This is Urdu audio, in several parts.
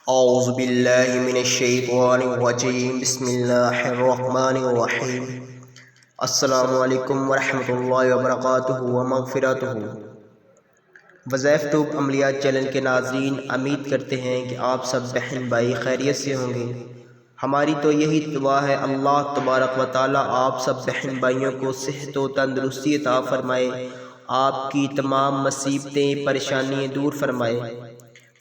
اعوذ باللہ من الشیطان الرجیم بسم اللہ الرحمن الرحیم السلام علیکم ورحمۃ اللہ وبرکاتہ ومغفراتہ۔ وظائف ٹیوب عملیات چینل کے ناظرین، امید کرتے ہیں کہ آپ سب بہن بھائی خیریت سے ہوں گے۔ ہماری تو یہی دعا ہے اللہ تبارک و تعالیٰ آپ سب بہن بھائیوں کو صحت و تندرستی عطا فرمائے، آپ کی تمام مصیبتیں پریشانیاں دور فرمائے۔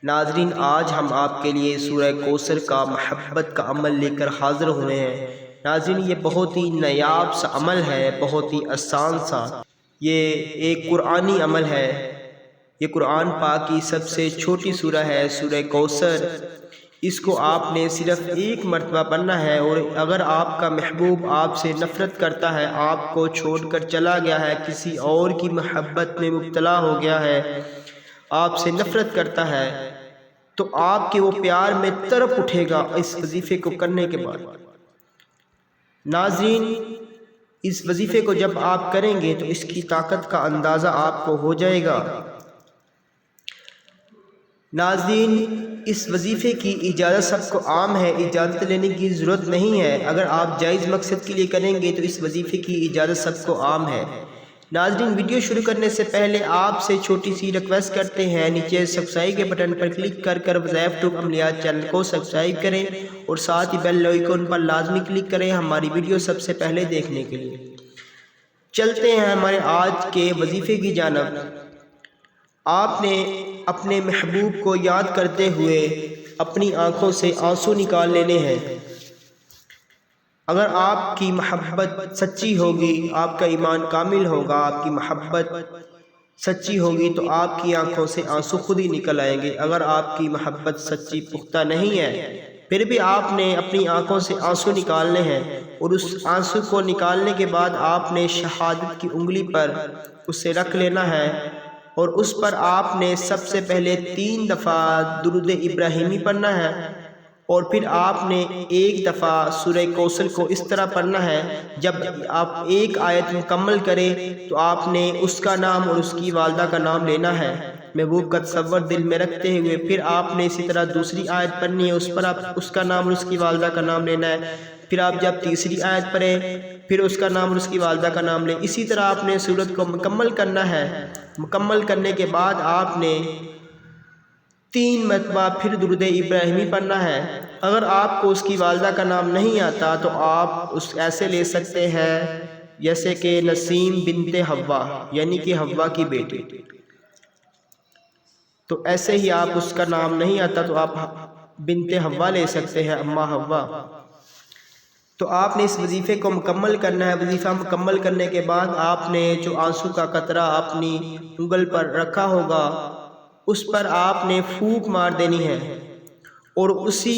ناظرین، آج ہم آپ کے لیے سورہ کوثر کا محبت کا عمل لے کر حاضر ہوئے ہیں۔ ناظرین، یہ بہت ہی نایاب سا عمل ہے، بہت ہی آسان سا۔ یہ ایک قرآنی عمل ہے۔ یہ قرآن پاک کی سب سے چھوٹی سورہ ہے، سورہ کوثر۔ اس کو آپ نے صرف ایک مرتبہ پڑھنا ہے، اور اگر آپ کا محبوب آپ سے نفرت کرتا ہے، آپ کو چھوڑ کر چلا گیا ہے، کسی اور کی محبت میں مبتلا ہو گیا ہے، آپ سے نفرت کرتا ہے، تو آپ کے وہ پیار میں تڑپ اٹھے گا اس وظیفے کو کرنے کے بعد۔ ناظرین، اس وظیفے کو جب آپ کریں گے تو اس کی طاقت کا اندازہ آپ کو ہو جائے گا۔ ناظرین، اس وظیفے کی اجازت سب کو عام ہے، اجازت لینے کی ضرورت نہیں ہے۔ اگر آپ جائز مقصد کے لیے کریں گے تو اس وظیفے کی اجازت سب کو عام ہے۔ ناظرین، ویڈیو شروع کرنے سے پہلے آپ سے چھوٹی سی ریکویسٹ کرتے ہیں، نیچے سبسکرائب کے بٹن پر کلک کر وظائف ٹیوب عملیات چینل کو سبسکرائب کریں، اور ساتھ ہی بیل آئیکن پر لازمی کلک کریں ہماری ویڈیو سب سے پہلے دیکھنے کے لیے۔ چلتے ہیں ہمارے آج کے وظیفے کی جانب۔ آپ نے اپنے محبوب کو یاد کرتے ہوئے اپنی آنکھوں سے آنسو نکال لینے ہیں۔ اگر آپ کی محبت سچی ہوگی، آپ کا ایمان کامل ہوگا، آپ کی محبت سچی ہوگی تو آپ کی آنکھوں سے آنسو خود ہی نکل آئیں گے۔ اگر آپ کی محبت سچی پختہ نہیں ہے، پھر بھی آپ نے اپنی آنکھوں سے آنسو نکالنے ہیں، اور اس آنسو کو نکالنے کے بعد آپ نے شہادت کی انگلی پر اسے رکھ لینا ہے، اور اس پر آپ نے سب سے پہلے 3 دفعہ درود ابراہیمی پڑھنا ہے، اور پھر آپ نے 1 دفعہ سورہ کوثر کو اس طرح پڑھنا ہے۔ جب آپ ایک آیت مکمل کریں تو آپ نے اس کا نام اور اس کی والدہ کا نام لینا ہے، محبوب کا تصور دل میں رکھتے ہوئے۔ پھر آپ نے اسی طرح دوسری آیت پڑھنی ہے، اس پر آپ اس کا نام اور اس کی والدہ کا نام لینا ہے۔ پھر آپ جب تیسری آیت پڑھیں، پھر اس کا نام اور اس کی والدہ کا نام لیں۔ اسی طرح آپ نے سورت کو مکمل کرنا ہے۔ مکمل کرنے کے بعد آپ نے 3 مرتبہ پھر درود ابراہیمی پڑھنا ہے۔ اگر آپ کو اس کی والدہ کا نام نہیں آتا تو آپ ایسے لے سکتے ہیں جیسے کہ نسیم بنت حوا، یعنی کہ حوا کی بیٹی۔ تو ایسے ہی آپ اس کا نام نہیں آتا تو آپ بنت حوا لے سکتے ہیں، اما حوا۔ تو آپ نے اس وظیفے کو مکمل کرنا ہے۔ وظیفہ مکمل کرنے کے بعد آپ نے جو آنسو کا قطرہ اپنی انگل پر رکھا ہوگا، اس پر آپ نے پھونک مار دینی ہے، اور اسی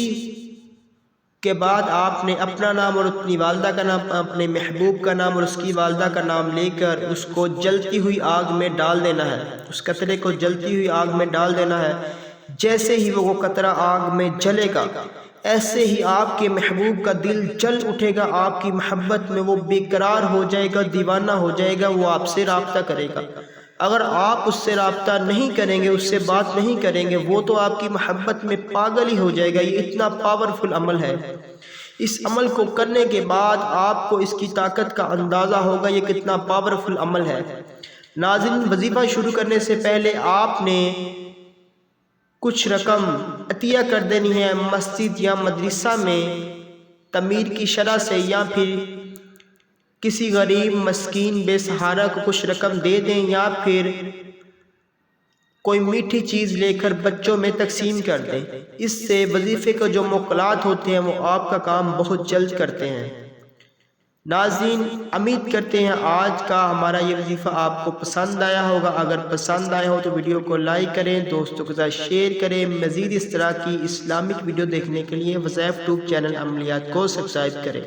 کے بعد آپ نے اپنا نام اور اپنی والدہ کا نام، اپنے محبوب کا نام اور اس کی والدہ کا نام لے کر اس کو جلتی ہوئی آگ میں ڈال دینا ہے۔ اس قطرے کو جلتی ہوئی آگ میں ڈال دینا ہے۔ جیسے ہی وہ قطرہ آگ میں جلے گا، ایسے ہی آپ کے محبوب کا دل جل اٹھے گا، آپ کی محبت میں وہ بے قرار ہو جائے گا، دیوانہ ہو جائے گا، وہ آپ سے رابطہ کرے گا۔ اگر آپ اس سے رابطہ نہیں کریں گے، اس سے بات نہیں کریں گے، وہ تو آپ کی محبت میں پاگل ہی ہو جائے گا۔ یہ اتنا پاورفل عمل ہے۔ اس عمل کو کرنے کے بعد آپ کو اس کی طاقت کا اندازہ ہوگا یہ کتنا پاورفل عمل ہے۔ ناظرین، وظیفہ شروع کرنے سے پہلے آپ نے کچھ رقم عطیہ کر دینی ہے۔ مسجد یا مدرسہ میں تعمیر کی شرح سے، یا پھر کسی غریب مسکین بے سہارا کو کچھ رقم دے دیں، یا پھر کوئی میٹھی چیز لے کر بچوں میں تقسیم کر دیں۔ اس سے وظیفے کو جو موکلات ہوتے ہیں وہ آپ کا کام بہت جلد کرتے ہیں۔ ناظرین، امید کرتے ہیں آج کا ہمارا یہ وظیفہ آپ کو پسند آیا ہوگا۔ اگر پسند آیا ہو تو ویڈیو کو لائک کریں، دوستوں کے ساتھ شیئر کریں۔ مزید اس طرح کی اسلامک ویڈیو دیکھنے کے لیے وظائف ٹیوب چینل عملیات کو سبسکرائب کریں۔